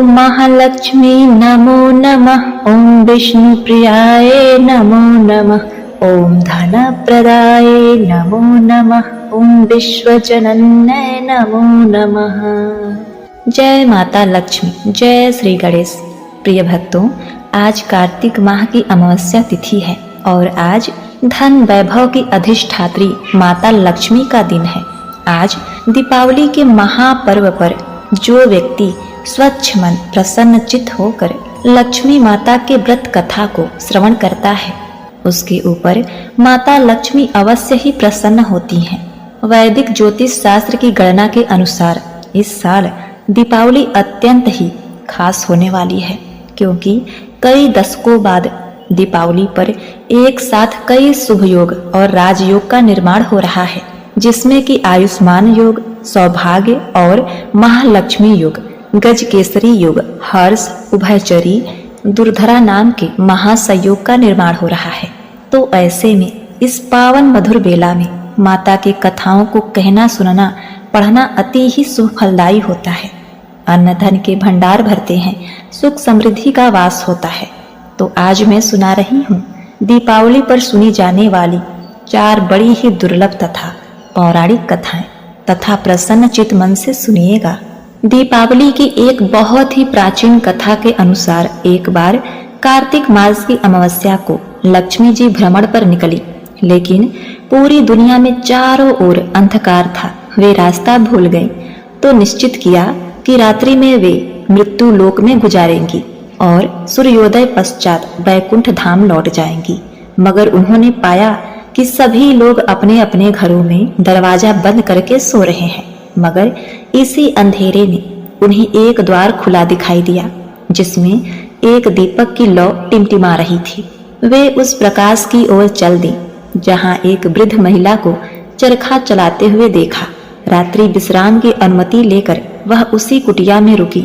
ओम महालक्ष्मी नमो नमः। ओम विष्णुप्रियाय नमो नमः। ओम धनप्रदाय नमो नमः। ओम विश्वजनन्यै नमो नमः। जय माता लक्ष्मी, जय श्री गणेश। प्रिय भक्तों, आज कार्तिक माह की अमावस्या तिथि है और आज धन वैभव की अधिष्ठात्री माता लक्ष्मी का दिन है। आज दीपावली के महापर्व पर जो व्यक्ति स्वच्छ मन प्रसन्न चित्त होकर लक्ष्मी माता के व्रत कथा को श्रवण करता है, उसके ऊपर माता लक्ष्मी अवश्य ही प्रसन्न होती हैं। वैदिक ज्योतिष शास्त्र की गणना के अनुसार इस साल दीपावली अत्यंत ही खास होने वाली है, क्योंकि कई दशकों बाद दीपावली पर एक साथ कई शुभ योग और राजयोग का निर्माण हो रहा है, जिसमें कि आयुष्मान योग, सौभाग्य और महालक्ष्मी योग, गजकेसरी योग, हर्ष, उभयचरी, दुर्धरा नाम के महासंयोग का निर्माण हो रहा है। तो ऐसे में इस पावन मधुर बेला में माता की कथाओं को कहना, सुनना, पढ़ना अति ही शुभ फलदायी होता है। अन्न धन के भंडार भरते हैं, सुख समृद्धि का वास होता है। तो आज मैं सुना रही हूँ दीपावली पर सुनी जाने वाली 4 बड़ी ही दुर्लभ तथा पौराणिक कथाएं, तथा प्रसन्न चित्त मन से सुनिएगा। दीपावली की एक बहुत ही प्राचीन कथा के अनुसार एक बार कार्तिक मास की अमावस्या को लक्ष्मी जी भ्रमण पर निकली, लेकिन पूरी दुनिया में चारों ओर अंधकार था। वे रास्ता भूल गई तो निश्चित किया कि रात्रि में वे मृत्यु लोक में गुजारेंगी और सूर्योदय पश्चात वैकुंठ धाम लौट जाएंगी। मगर उन्होंने पाया कि सभी लोग अपने अपने घरों में दरवाजा बंद करके सो रहे हैं। मगर इसी अंधेरे में उन्हें एक द्वार खुला दिखाई दिया, जिसमें एक दीपक की लौ टिमटिमा रही थी। वे उस प्रकाश की ओर चल दी, जहां एक वृद्ध महिला को चरखा चलाते हुए देखा। रात्रि विश्राम की अनुमति लेकर वह उसी कुटिया में रुकी।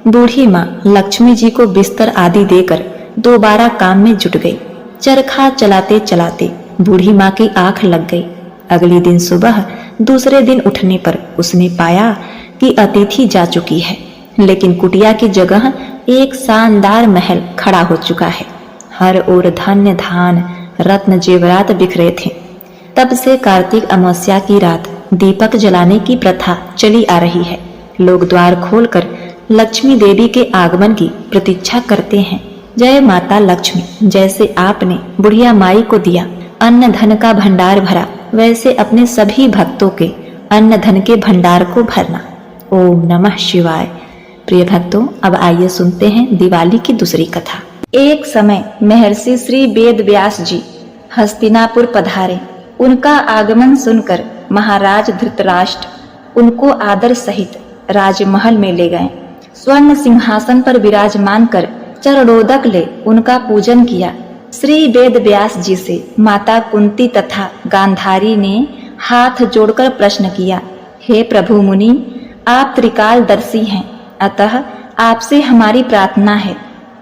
बूढ़ी माँ लक्ष्मी जी को बिस्तर आदि देकर दोबारा काम में जुट गई। चरखा चलाते चलाते बूढ़ी माँ की आंख लग गई। अगले दिन सुबह दूसरे दिन उठने पर उसने पाया कि अतिथि जा चुकी है, लेकिन कुटिया की जगह एक शानदार महल खड़ा हो चुका है। हर ओर धन्य धान, रत्न, जेवरात बिखरे थे। तब से कार्तिक अमावस्या की रात दीपक जलाने की प्रथा चली आ रही है। लोग द्वार खोलकर लक्ष्मी देवी के आगमन की प्रतीक्षा करते हैं। जय माता लक्ष्मी, जैसे आपने बुढ़िया माई को दिया अन्न धन का भंडार भरा, वैसे अपने सभी भक्तों के अन्न धन के भंडार को भरना। ओम नमः शिवाय। प्रिय भक्तों, अब आइए सुनते हैं दिवाली की दूसरी कथा। एक समय महर्षि श्री वेद व्यास जी हस्तिनापुर पधारे। उनका आगमन सुनकर महाराज धृतराष्ट्र उनको आदर सहित राजमहल में ले गए। स्वर्ण सिंहासन पर विराजमान कर चरणोदक ले उनका पूजन किया। श्री वेद व्यास जी से माता कुंती तथा गांधारी ने हाथ जोड़कर प्रश्न किया, हे प्रभु मुनि, आप त्रिकालदर्शी हैं, अतः आपसे हमारी प्रार्थना है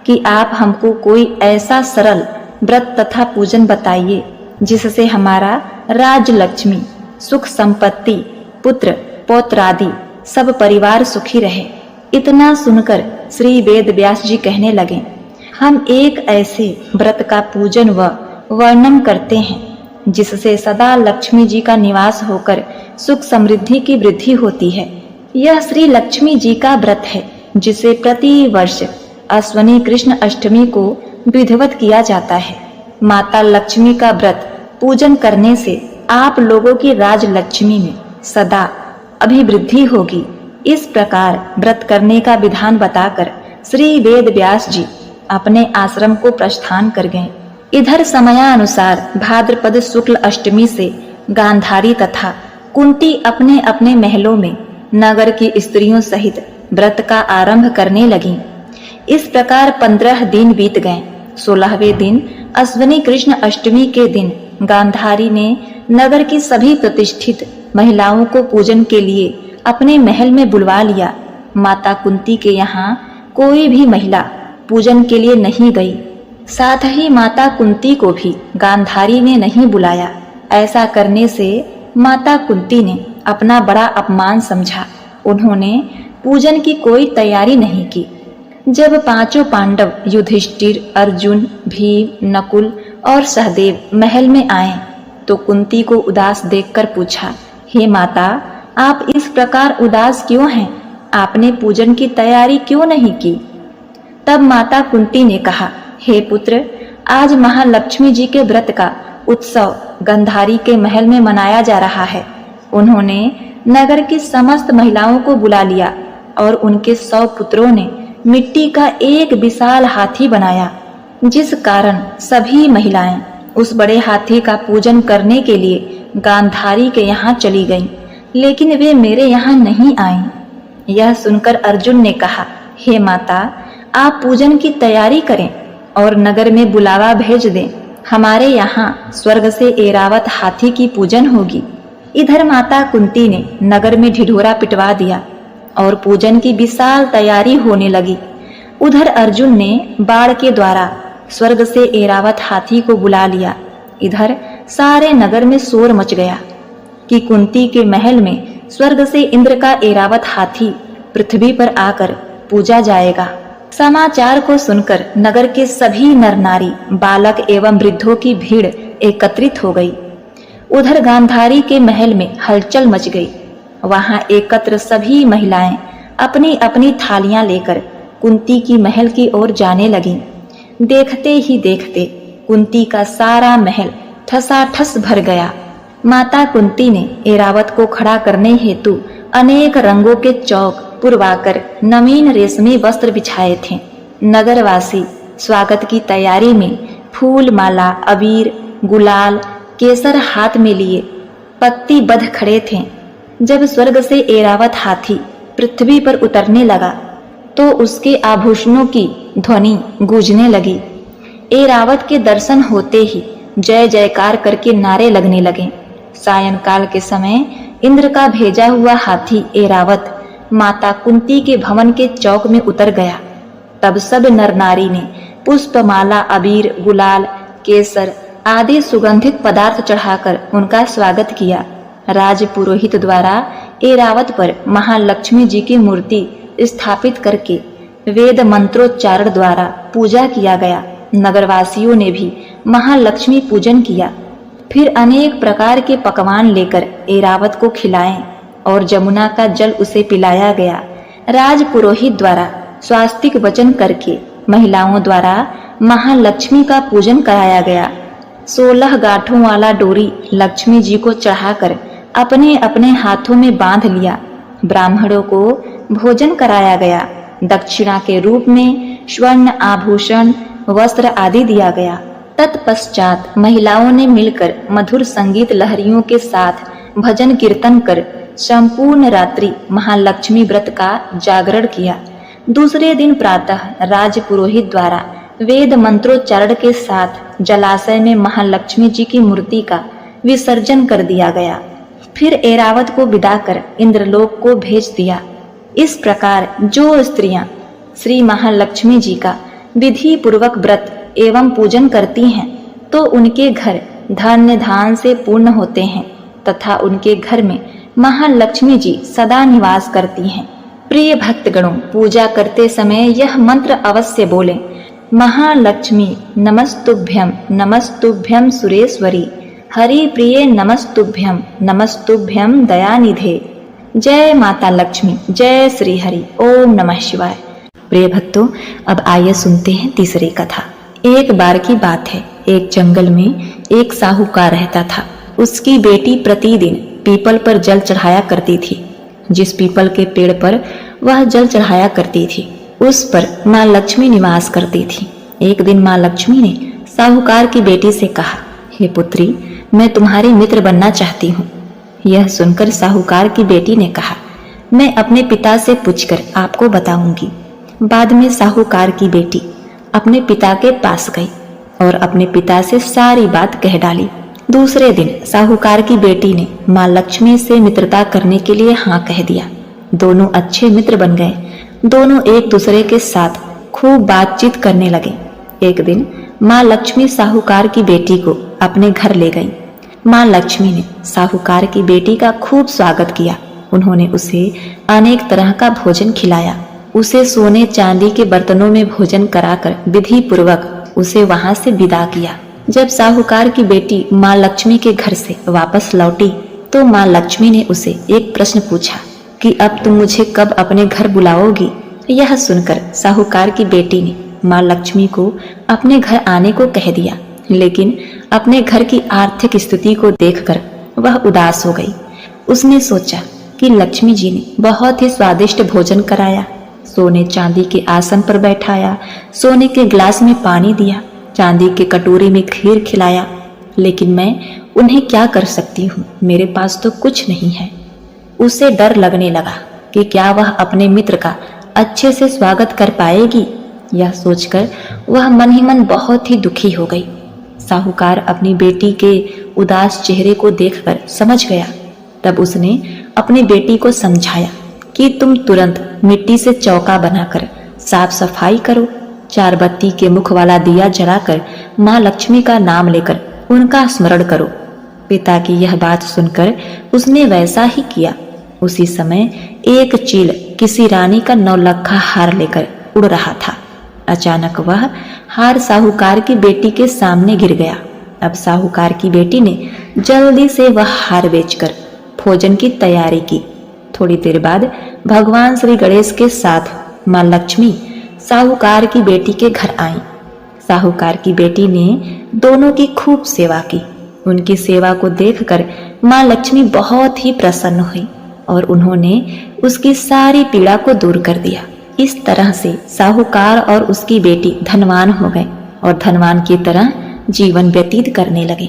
कि आप हमको कोई ऐसा सरल व्रत तथा पूजन बताइए जिससे हमारा राज लक्ष्मी, सुख संपत्ति, पुत्र पौत्रादि सब परिवार सुखी रहे। इतना सुनकर श्री वेद व्यास जी कहने लगे, हम एक ऐसे व्रत का पूजन व वर्णन करते हैं जिससे सदा लक्ष्मी जी का निवास होकर सुख समृद्धि की वृद्धि होती है। यह श्री लक्ष्मी जी का व्रत है, जिसे प्रति वर्ष अश्वनी कृष्ण अष्टमी को विधिवत किया जाता है। माता लक्ष्मी का व्रत पूजन करने से आप लोगों की राज लक्ष्मी में सदा अभिवृद्धि होगी। इस प्रकार व्रत करने का विधान बताकर श्री वेद व्यास जी अपने आश्रम को प्रस्थान कर गए। इधर समयानुसार भाद्रपद शुक्ल अष्टमी से गांधारी तथा कुंती अपने अपने महलों में नगर की स्त्रियों सहित व्रत का आरंभ करने लगीं। इस प्रकार 15 दिन बीत गए। 16वें दिन अश्विनी कृष्ण अष्टमी के दिन गांधारी ने नगर की सभी प्रतिष्ठित महिलाओं को पूजन के लिए अपने महल में बुलवा लिया। माता कुंती के यहाँ कोई भी महिला पूजन के लिए नहीं गई। साथ ही माता कुंती को भी गांधारी ने नहीं बुलाया। ऐसा करने से माता कुंती ने अपना बड़ा अपमान समझा। उन्होंने पूजन की कोई तैयारी नहीं की। जब पांचों पांडव युधिष्ठिर, अर्जुन, भीम, नकुल और सहदेव महल में आए तो कुंती को उदास देखकर पूछा, हे माता, आप इस प्रकार उदास क्यों हैं? आपने पूजन की तैयारी क्यों नहीं की? तब माता कुंती ने कहा, हे पुत्र, आज महालक्ष्मी जी के व्रत का उत्सव गंधारी के महल में मनाया जा रहा है। उन्होंने नगर की समस्त महिलाओं को बुला लिया और उनके 100 पुत्रों ने मिट्टी का एक विशाल हाथी बनाया, जिस कारण सभी महिलाएं उस बड़े हाथी का पूजन करने के लिए गांधारी के यहाँ चली गईं, लेकिन वे मेरे यहाँ नहीं आईं। यह सुनकर अर्जुन ने कहा, हे माता, आप पूजन की तैयारी करें और नगर में बुलावा भेज दें। हमारे यहाँ स्वर्ग से ऐरावत हाथी की पूजन होगी। इधर माता कुंती ने नगर में ढिढोरा पिटवा दिया और पूजन की विशाल तैयारी होने लगी। उधर अर्जुन ने बाण के द्वारा स्वर्ग से ऐरावत हाथी को बुला लिया। इधर सारे नगर में शोर मच गया कि कुंती के महल में स्वर्ग से इंद्र का ऐरावत हाथी पृथ्वी पर आकर पूजा जाएगा। समाचार को सुनकर नगर के सभी नर नारी, बालक एवं वृद्धों की भीड़ एकत्रित हो गई। उधर गांधारी के महल में हलचल मच गई। वहां एकत्र सभी महिलाएं अपनी अपनी थालियां लेकर कुंती की महल की ओर जाने लगीं। देखते ही देखते कुंती का सारा महल ठसाठस भर गया। माता कुंती ने ऐरावत को खड़ा करने हेतु अनेक रंगों के चौक पुरवाकर नवीन रेशमी वस्त्र बिछाए थे। नगरवासी स्वागत की तैयारी में फूल माला, अबीर, गुलाल, केसर हाथ में लिए पत्ती बध खड़े थे। जब स्वर्ग से ऐरावत हाथी पृथ्वी पर उतरने लगा तो उसके आभूषणों की ध्वनि गूंजने लगी। ऐरावत के दर्शन होते ही जय जयकार करके नारे लगने लगे। सायंकाल के समय इंद्र का भेजा हुआ हाथी ऐरावत माता कुंती के भवन के चौक में उतर गया। तब सब नर नारी ने पुष्पमाला, अबीर, गुलाल, केसर आदि सुगंधित पदार्थ चढ़ाकर उनका स्वागत किया। राज पुरोहित द्वारा ऐरावत पर महालक्ष्मी जी की मूर्ति स्थापित करके वेद मंत्रोच्चारण द्वारा पूजा किया गया। नगरवासियों ने भी महालक्ष्मी पूजन किया। फिर अनेक प्रकार के पकवान लेकर ऐरावत को खिलाएं और जमुना का जल उसे पिलाया गया। राज पुरोहित द्वारा स्वास्तिक वचन करके महिलाओं द्वारा महालक्ष्मी का पूजन कराया गया। 16 गांठों वाला डोरी लक्ष्मी जी को चढ़ाकर अपने अपने हाथों में बांध लिया। ब्राह्मणों को भोजन कराया गया। दक्षिणा के रूप में स्वर्ण आभूषण, वस्त्र आदि दिया गया। तत्पश्चात महिलाओं ने मिलकर मधुर संगीत लहरियों के साथ भजन कीर्तन कर संपूर्ण रात्रि महालक्ष्मी व्रत का जागरण किया। दूसरे दिन प्रातः राज पुरोहित द्वारा वेद मंत्रोच्चारण के साथ जलाशय में महालक्ष्मी जी की मूर्ति का विसर्जन कर दिया गया। फिर ऐरावत को विदा कर इंद्रलोक को भेज दिया। इस प्रकार जो स्त्रियां श्री महालक्ष्मी जी का विधि पूर्वक व्रत एवं पूजन करती हैं तो उनके घर धन्य धान से पूर्ण होते हैं तथा उनके घर में महालक्ष्मी जी सदा निवास करती हैं। प्रिय भक्तगणों, पूजा करते समय यह मंत्र अवश्य बोलें। महालक्ष्मी नमस्तुभ्यं नमस्तुभ्यं सुरेश्वरी, हरि प्रिय नमस्तुभ्यं नमस्तुभ्यं दयानिधे। जय माता लक्ष्मी, जय श्री हरि। ओम नमः शिवाय। प्रिय भक्तों, अब आइए सुनते हैं तीसरी कथा। एक बार की बात है, एक जंगल में एक साहूकार रहता था। उसकी बेटी प्रतिदिन पीपल पर जल चढ़ाया करती थी। जिस पीपल के पेड़ पर वह जल चढ़ाया करती थी उस पर माँ लक्ष्मी निवास करती थी। एक दिन माँ लक्ष्मी ने साहूकार की बेटी से कहा, हे पुत्री, मैं तुम्हारी मित्र बनना चाहती हूँ। यह सुनकर साहूकार की बेटी ने कहा, मैं अपने पिता से पूछकर आपको बताऊंगी। बाद में साहूकार की बेटी अपने पिता के पास गई और अपने पिता से सारी बात कह डाली। दूसरे दिन साहूकार की बेटी ने माँ लक्ष्मी से मित्रता करने के लिए हाँ कह दिया। दोनों अच्छे मित्र बन गए। दोनों एक दूसरे के साथ खूब बातचीत करने लगे। एक दिन माँ लक्ष्मी साहूकार की बेटी को अपने घर ले गई। माँ लक्ष्मी ने साहूकार की बेटी का खूब स्वागत किया। उन्होंने उसे अनेक तरह का भोजन खिलाया। उसे सोने चांदी के बर्तनों में भोजन कराकर विधि पूर्वक उसे वहां से विदा किया। जब साहूकार की बेटी माँ लक्ष्मी के घर से वापस लौटी तो माँ लक्ष्मी ने उसे एक प्रश्न पूछा कि अब तुम मुझे कब अपने घर बुलाओगी। यह सुनकर साहूकार की बेटी ने माँ लक्ष्मी को अपने घर आने को कह दिया, लेकिन अपने घर की आर्थिक स्थिति को देखकर वह उदास हो गई। उसने सोचा कि लक्ष्मी जी ने बहुत ही स्वादिष्ट भोजन कराया, सोने चांदी के आसन पर बैठाया, सोने के गिलास में पानी दिया, चांदी के कटोरी में खीर खिलाया, लेकिन मैं उन्हें क्या कर सकती हूँ, मेरे पास तो कुछ नहीं है। उसे डर लगने लगा कि क्या वह अपने मित्र का अच्छे से स्वागत कर पाएगी। यह सोचकर वह मन ही मन बहुत ही दुखी हो गई। साहूकार अपनी बेटी के उदास चेहरे को देखकर समझ गया। तब उसने अपनी बेटी को समझाया कि तुम तुरंत मिट्टी से चौका बनाकर साफ सफाई करो, 4 बत्ती के मुख वाला दिया जलाकर माँ लक्ष्मी का नाम लेकर उनका स्मरण करो। पिता की यह बात सुनकर उसने वैसा ही किया। उसी समय एक चील किसी रानी का 9 लखा हार लेकर उड़ रहा था। अचानक वह हार साहूकार की बेटी के सामने गिर गया। अब साहूकार की बेटी ने जल्दी से वह हार बेचकर भोजन की तैयारी की। थोड़ी देर बाद भगवान श्री गणेश के साथ माँ लक्ष्मी साहूकार की बेटी के घर आई। साहूकार की बेटी ने दोनों की खूब सेवा की। उनकी सेवा को देखकर माँ लक्ष्मी बहुत ही प्रसन्न हुई और उन्होंने उसकी सारी पीड़ा को दूर कर दिया। इस तरह से साहूकार और उसकी बेटी धनवान हो गए और धनवान की तरह जीवन व्यतीत करने लगे।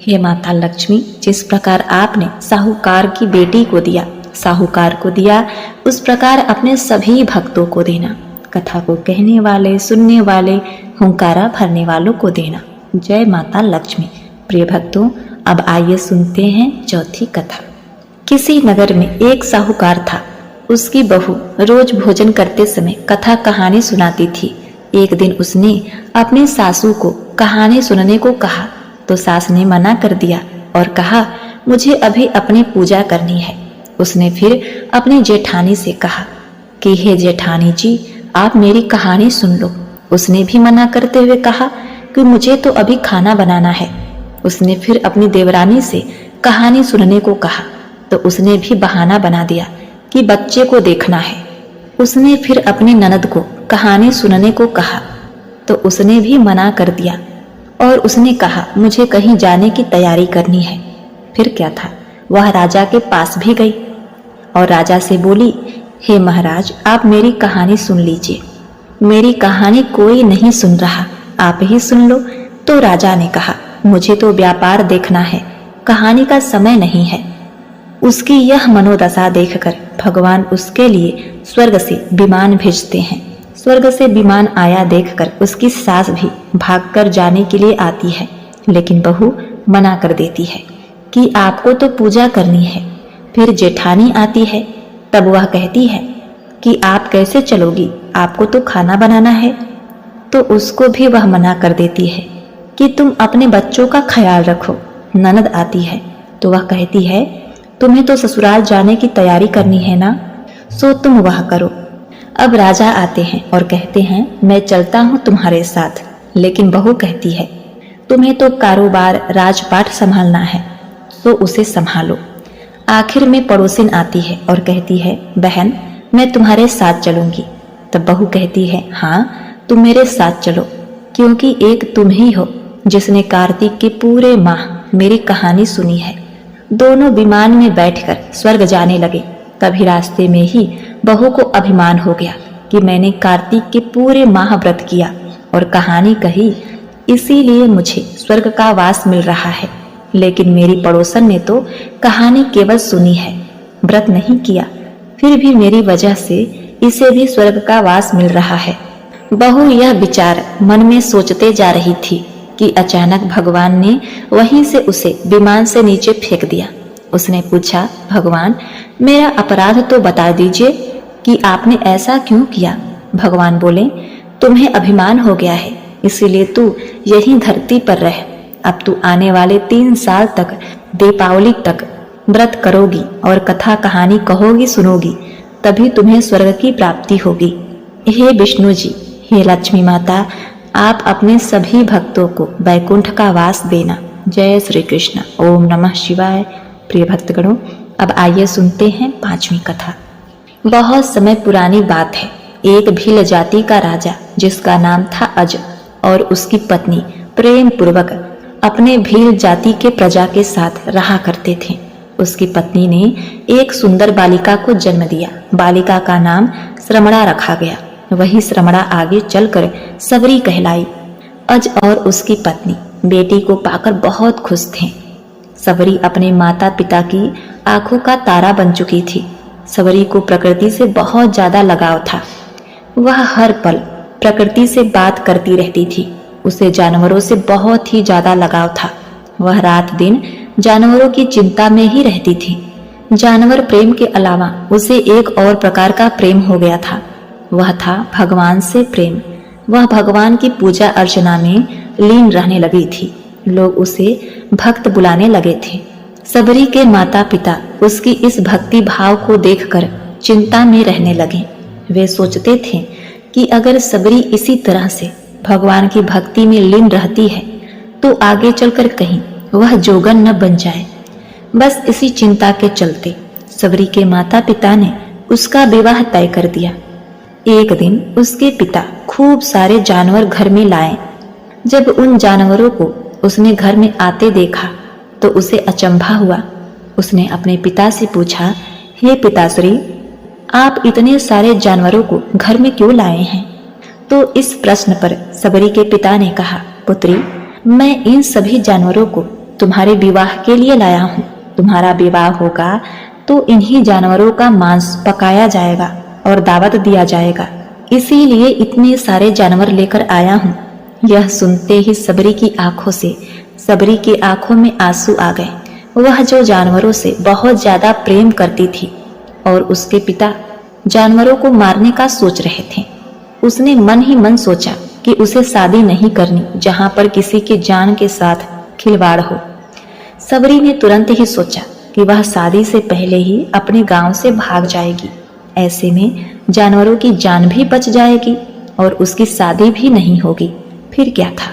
हे माता लक्ष्मी, जिस प्रकार आपने साहूकार की बेटी को दिया, साहूकार को दिया, उस प्रकार अपने सभी भक्तों को देना। कथा को कहने वाले, सुनने वाले, हुंकारा भरने वालों को देना। जय माता लक्ष्मी। प्रिय भक्तों, अब आइए सुनते हैं चौथी कथा। किसी नगर में एक साहूकार था। उसकी बहू रोज भोजन करते समय कथा कहानी सुनाती थी। एक दिन उसने अपनी सासू को कहानी सुनने को कहा तो सास ने मना कर दिया और कहा, मुझे अभी अपनी पूजा करनी है। उसने फिर अपनी जेठानी से कहा कि हे जेठानी जी, आप मेरी कहानी सुन लो। उसने भी मना करते हुए कहा कि मुझे तो अभी खाना बनाना है। उसने फिर अपनी देवरानी से कहानी सुनने को कहा तो उसने भी बहाना बना दिया कि बच्चे को देखना है। उसने फिर अपनी ननद को कहानी सुनने को कहा तो उसने भी मना कर दिया और उसने कहा, मुझे कहीं जाने की तैयारी करनी है। फिर क्या था, वह राजा के पास भी गई और राजा से बोली, हे महाराज, आप मेरी कहानी सुन लीजिए। मेरी कहानी कोई नहीं सुन रहा, आप ही सुन लो। तो राजा ने कहा, मुझे तो व्यापार देखना है, कहानी का समय नहीं है। उसकी यह मनोदशा देखकर भगवान उसके लिए स्वर्ग से विमान भेजते हैं। स्वर्ग से विमान आया देखकर उसकी सास भी भागकर जाने के लिए आती है, लेकिन बहू मना कर देती है कि आपको तो पूजा करनी है। फिर जेठानी आती है, तब वह कहती है कि आप कैसे चलोगी, आपको तो खाना बनाना है। तो उसको भी वह मना कर देती है कि तुम अपने बच्चों का ख्याल रखो। ननद आती है तो वह कहती है, तुम्हें तो ससुराल जाने की तैयारी करनी है ना, सो तुम वह करो। अब राजा आते हैं और कहते हैं, मैं चलता हूँ तुम्हारे साथ। लेकिन बहू कहती है, तुम्हें तो कारोबार राजपाट संभालना है, तो उसे संभालो। आखिर में पड़ोसिन आती है और कहती है, बहन मैं तुम्हारे साथ चलूंगी। तब बहू कहती है, हाँ तुम मेरे साथ चलो, क्योंकि एक तुम ही हो जिसने कार्तिक के पूरे माह मेरी कहानी सुनी है। दोनों विमान में बैठकर स्वर्ग जाने लगे। तभी रास्ते में ही बहू को अभिमान हो गया कि मैंने कार्तिक के पूरे माह व्रत किया और कहानी कही, इसीलिए मुझे स्वर्ग का वास मिल रहा है। लेकिन मेरी पड़ोसन ने तो कहानी केवल सुनी है, व्रत नहीं किया, फिर भी मेरी वजह से इसे भी स्वर्ग का वास मिल रहा है। बहू यह विचार मन में सोचते जा रही थी कि अचानक भगवान ने वहीं से उसे विमान से नीचे फेंक दिया। उसने पूछा, भगवान मेरा अपराध तो बता दीजिए कि आपने ऐसा क्यों किया। भगवान बोले, तुम्हें अभिमान हो गया है, इसीलिए तू यहीं धरती पर रह। अब तू आने वाले 3 साल तक दीपावली तक व्रत करोगी और कथा कहानी कहोगी, सुनोगी। तभी तुम्हें स्वर्ग की प्राप्ति होगी। हे विष्णु जी, हे लक्ष्मी माता, आप अपने सभी भक्तों को वैकुंठ का वास देना। जय श्री कृष्ण। ओम नमः शिवाय। प्रिय भक्तगणों, अब आइए सुनते हैं 5वीं कथा। बहुत समय पुरानी बात है। एक भील जाति का राजा जिसका नाम था अज और उसकी पत्नी प्रेम पूर्वक अपने भील जाति के प्रजा के साथ रहा करते थे। उसकी पत्नी ने एक सुंदर बालिका को जन्म दिया। बालिका का नाम श्रमणा रखा गया। वही श्रमणा आगे चलकर सबरी कहलाई। अज और उसकी पत्नी बेटी को पाकर बहुत खुश थे। सबरी अपने माता पिता की आंखों का तारा बन चुकी थी। सबरी को प्रकृति से बहुत ज्यादा लगाव था। वह हर पल प्रकृति से बात करती रहती थी। उसे जानवरों से बहुत ही ज्यादा लगाव था। वह रात दिन जानवरों की चिंता में ही रहती थी। जानवर प्रेम के अलावा उसे एक और प्रकार का प्रेम हो गया था। वह था भगवान से प्रेम। वह भगवान की पूजा अर्चना में लीन रहने लगी थी। लोग उसे भक्त बुलाने लगे थे। सबरी के माता पिता उसकी इस भक्ति भाव को देखकर चिंता में रहने लगे। वे सोचते थे कि अगर सबरी इसी तरह से भगवान की भक्ति में लीन रहती है तो आगे चलकर कहीं वह जोगन न बन जाए। बस इसी चिंता के चलते सबरी के माता पिता ने उसका विवाह तय कर दिया। एक दिन उसके पिता खूब सारे जानवर घर में लाए। जब उन जानवरों को उसने घर में आते देखा तो उसे अचंभा हुआ। उसने अपने पिता से पूछा, हे पिताश्री, आप इतने सारे जानवरों को घर में क्यों लाए हैं? तो इस प्रश्न पर सबरी के पिता ने कहा, पुत्री, मैं इन सभी जानवरों को तुम्हारे विवाह के लिए लाया हूँ। तुम्हारा विवाह होगा तो इन्हीं जानवरों का मांस पकाया जाएगा और दावत दिया जाएगा, इसीलिए इतने सारे जानवर लेकर आया हूँ। यह सुनते ही सबरी की आंखों में आंसू आ गए। वह जो जानवरों से बहुत ज्यादा प्रेम करती थी और उसके पिता जानवरों को मारने का सोच रहे थे। उसने मन ही मन सोचा कि उसे शादी नहीं करनी जहां पर किसी की जान के साथ खिलवाड़ हो। सबरी ने तुरंत ही सोचा कि वह शादी से पहले ही अपने गांव से भाग जाएगी। ऐसे में जानवरों की जान भी बच जाएगी और उसकी शादी भी नहीं होगी। फिर क्या था?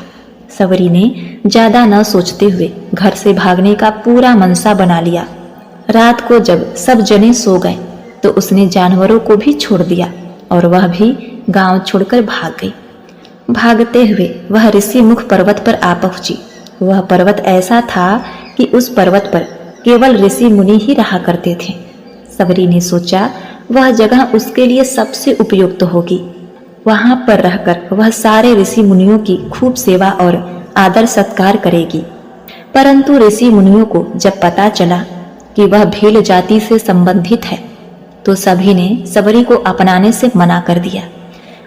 सबरी ने ज्यादा न सोचते हुए घर से भागने का पूरा मनसा बना लिया। रात को जब सब जने सो गए तो उसने जानवरों को भी छोड़ दिया और वह भी गांव छोड़कर भाग गई। भागते हुए वह ऋषि मुख पर्वत पर आ पहुंची। वह पर्वत ऐसा था कि उस पर्वत पर केवल ऋषि मुनि ही रहा करते थे। सबरी ने सोचा वह जगह उसके लिए सबसे उपयुक्त होगी। वहां पर रहकर वह सारे ऋषि मुनियों की खूब सेवा और आदर सत्कार करेगी। परंतु ऋषि मुनियों को जब पता चला कि वह भील जाति से संबंधित है तो सभी ने सबरी को अपनाने से मना कर दिया।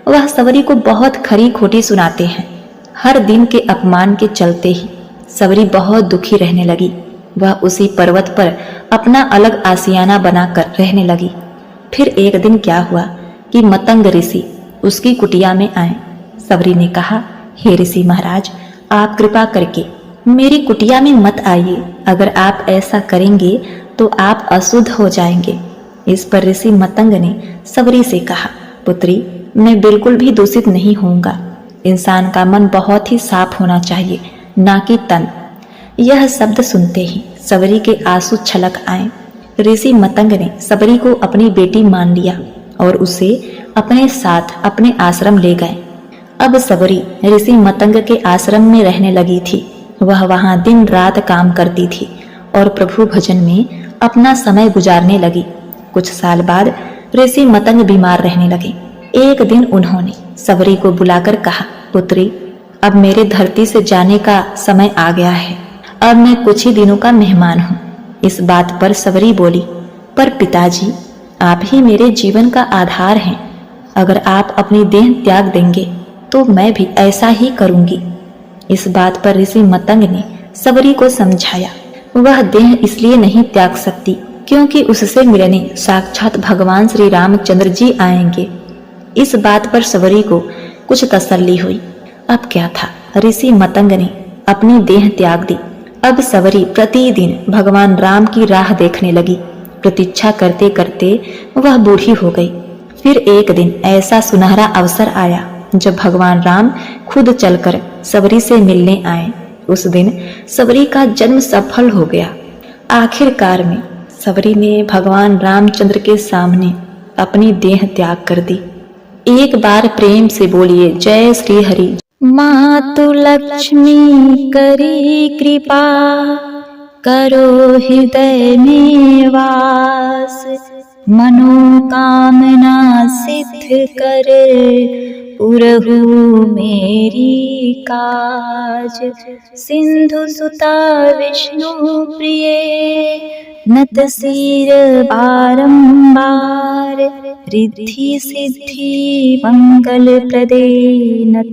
वह सबरी को बहुत खरी खोटी सुनाते हैं। हर दिन के अपमान के चलते ही सबरी बहुत दुखी रहने लगी। वह उसी पर्वत पर अपना अलग आशियाना बनाकर रहने लगी। फिर एक दिन क्या हुआ कि मतंग ऋषि उसकी कुटिया में आए। सबरी ने कहा, हे ऋषि महाराज, आप कृपा करके मेरी कुटिया में मत आइए। अगर आप ऐसा करेंगे तो आप अशुद्ध हो जाएंगे। इस पर ऋषि मतंग ने सबरी से कहा, पुत्री, मैं बिल्कुल भी दूषित नहीं होऊंगा। इंसान का मन बहुत ही साफ होना चाहिए, ना कि तन। यह शब्द सुनते ही सबरी के आंसू छलक आए। ऋषि मतंग ने सबरी को अपनी बेटी मान लिया और उसे अपने साथ अपने आश्रम ले गए। अब सबरी ऋषि मतंग के आश्रम में रहने लगी थी। वह वहां दिन रात काम करती थी और प्रभु भजन में अपना समय गुजारने लगी। कुछ साल बाद ऋषि मतंग बीमार रहने लगे। एक दिन उन्होंने सबरी को बुलाकर कहा, पुत्री, अब मेरे धरती से जाने का समय आ गया है। अब मैं कुछ ही दिनों का मेहमान हूँ। इस बात पर सबरी बोली, पर पिताजी, आप ही मेरे जीवन का आधार हैं। अगर आप अपनी देह त्याग देंगे तो मैं भी ऐसा ही करूंगी। इस बात पर ऋषि मतंग ने सबरी को समझाया। वह देह इसलिए नहीं त्याग सकती क्योंकि उससे मिलने साक्षात भगवान श्री रामचंद्र जी आएंगे। इस बात पर सबरी को कुछ तसल्ली हुई। अब क्या था, ऋषि मतंग ने अपनी देह त्याग दी। अब सबरी प्रतिदिन भगवान राम की राह देखने लगी। प्रतीक्षा करते करते वह बूढ़ी हो गई। फिर एक दिन ऐसा सुनहरा अवसर आया जब भगवान राम खुद चलकर सबरी से मिलने आए। उस दिन सबरी का जन्म सफल हो गया। आखिरकार में सबरी ने भगवान रामचंद्र के सामने अपनी देह त्याग कर दी। एक बार प्रेम से बोलिए जय श्री हरि। मातु लक्ष्मी करी कृपा, करो हृदय में वास, मनोकामना सिद्ध कर, पुरहु मेरी काज। सिंधु सुता विष्णु प्रिय, नत सिर बारंबार, रिद्धि सिद्धि मंगल प्रदे, नत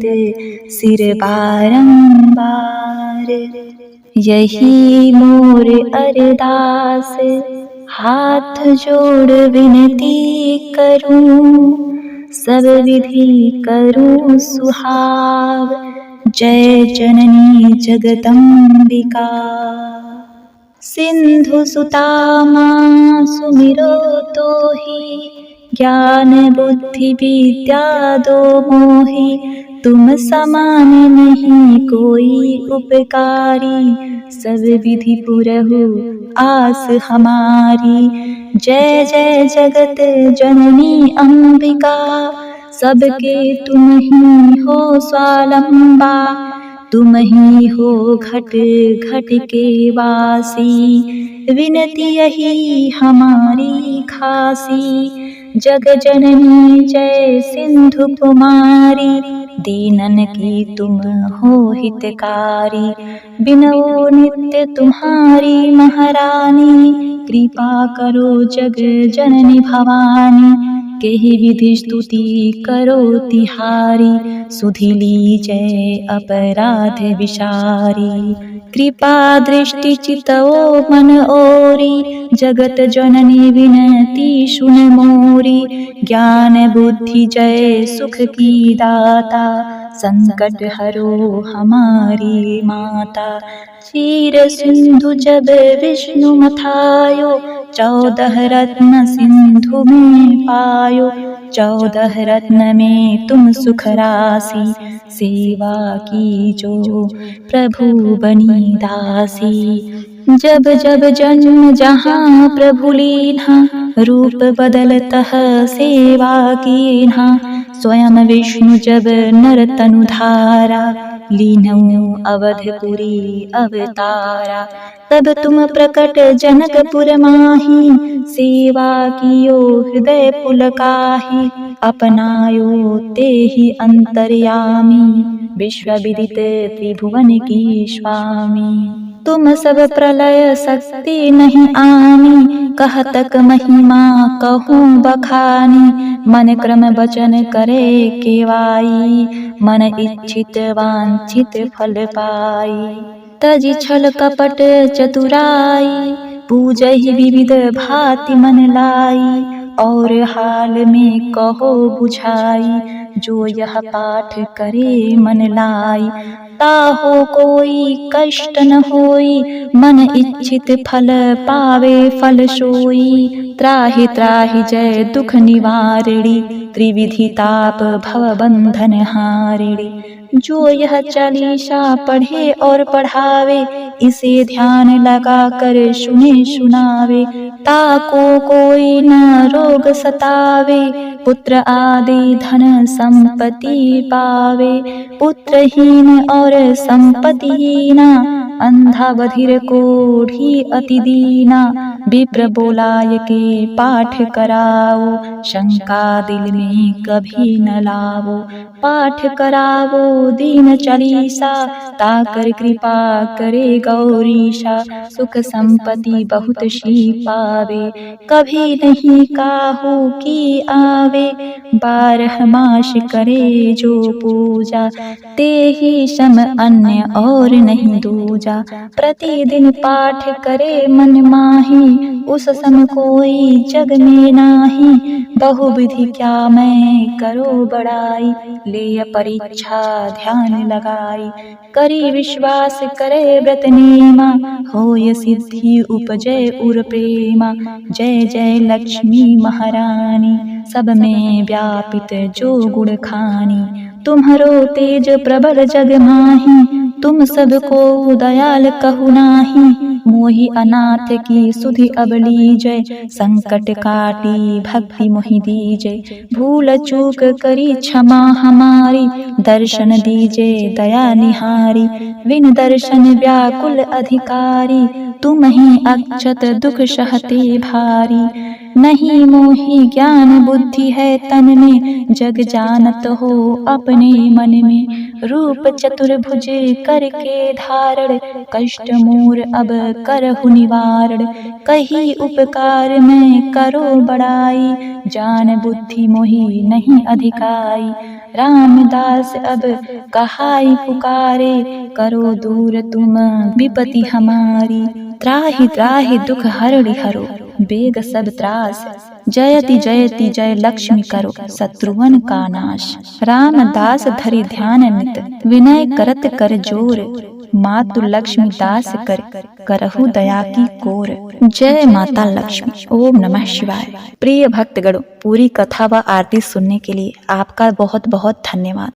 सिर बारंबार। यही मोर अरदास, हाथ जोड़ विनती करूं, सब विधि करूं सुहाव, जय जननी जगदम्बिका। सिंधु सुता मां सुमिरो तोहि, ज्ञान बुद्धि विद्या दो मोहि। तुम समान नहीं कोई उपकारी, सब विधि पुरहु आस हमारी। जय जय जगत जननी अंबिका, सबके तुम ही हो स्वावलंबा। तुम ही हो घट घट के वासी, विनती यही हमारी खासी। जग जननी जय सिंधु कुमारी, दीनन की तुम हो हितकारी। बिनओ नित्य तुम्हारी महारानी, कृपा करो जग जननी भवानी। केहि विधि स्तुति करो तिहारी, सुधि लीजय अपराध विसारी। कृपा दृष्टि चितओ मन ओरी, जगत जननी विनती सुन मोरी। ज्ञान बुद्धि जय सुख की दाता, संकट हरो हमारी माता। क्षीर सिंधु जब विष्णु मथायो, 14 रत्न सिंधु में पायो। 14 रत्न में तुम सुख राशि, सेवा की जो प्रभु बनी दासी। जब जब जन्म जहाँ प्रभु लीन्हा, रूप बदलतः सेवा कीन्हा। स्वयं विष्णु जब नर तनु धारा, लीनऊ अवधपुरी अवतारा। तब तुम प्रकट जनकपुर माही, सेवा कियो हृदय पुलकाही। अपनायो तेहि अंतर्यामी, विश्व विदित त्रिभुवन की स्वामी। तुम सब प्रलय शक्ति नहीं आनी, कहतक महिमा कहूँ बखानी। मन क्रम वचन करे केवाई, मन इच्छित वांछित फल पाई। तजी छल कपट चतुराई, पूजहि विविध भांति मन लाई। और हाल में कहो बुझाई, जो यह पाठ करे मन लाई। ताहो कोई कष्ट न होई, मन इच्छित फल पावे फल सोई। त्राहि त्राहि जय दुख निवारिणी, त्रिविधि ताप भव बंधन हारिणी। जो यह चालीसा पढ़े और पढ़ावे, इसे ध्यान लगा कर सुने सुनावे। ताको कोई न रोग सतावे, पुत्र आदि धन संपत्ति पावे। पुत्रहीन और संपत्तिहीना, अंधा बधिर कोढ़ी अति दीना। विप्र बोलाय के पाठ कराओ, शंका दिल में कभी न लावो। पाठ करावो दीन चालीसा, ताकर कृपा करे गौरीशा। सुख संपत्ति बहुत सी पावे, कभी नहीं काहू की आवे। 12 मास करे जो पूजा, ते ही सम अन्य और नहीं दूजा। प्रतिदिन पाठ करे मन माही, उस सम कोई जग में नाही। बहुविधि क्या मैं करो बड़ाई, ले परीक्षा ध्यान लगाई। करी विश्वास करे व्रत नेमा, होय सिद्धि उपजय उर प्रेमा। जय जय लक्ष्मी महारानी, सब में व्यापित जो गुण खानी। तुम्हरो तेज प्रबल जग माही, तुम सबको दयाल कहु नाही। मोहि अनाथ की सुधि अब लीजय, संकट काटी भक्ति मोहि दीजय। भूल चूक करी क्षमा हमारी, दर्शन दीजे दया निहारी। विन दर्शन व्याकुल अधिकारी, तुम ही अक्षत दुख सहते भारी। नहीं मोहि ज्ञान बुद्धि है तन में, जग जानत हो अपने मन में। रूप चतुर्भुज करके धारण, कष्ट मोर अब करहु निवारण। कही उपकार मैं करो बड़ाई, जान बुद्धि मोहि नहीं अधिकाई। रामदास अब कहाई पुकारे, करो दूर तुम विपति हमारी। त्राहि त्राहि दुख हरड़ि हरो, बेग सब त्रास। जयति जयति जय लक्ष्मी करो, शत्रुवन का नाश। रामदास धरि ध्यान नित, विनय करत कर जोर। मातु लक्ष्मी दास कर, करहु दया की कोर। जय माता लक्ष्मी। ओम नमः शिवाय। प्रिय भक्तगणों, पूरी कथा व आरती सुनने के लिए आपका बहुत बहुत धन्यवाद।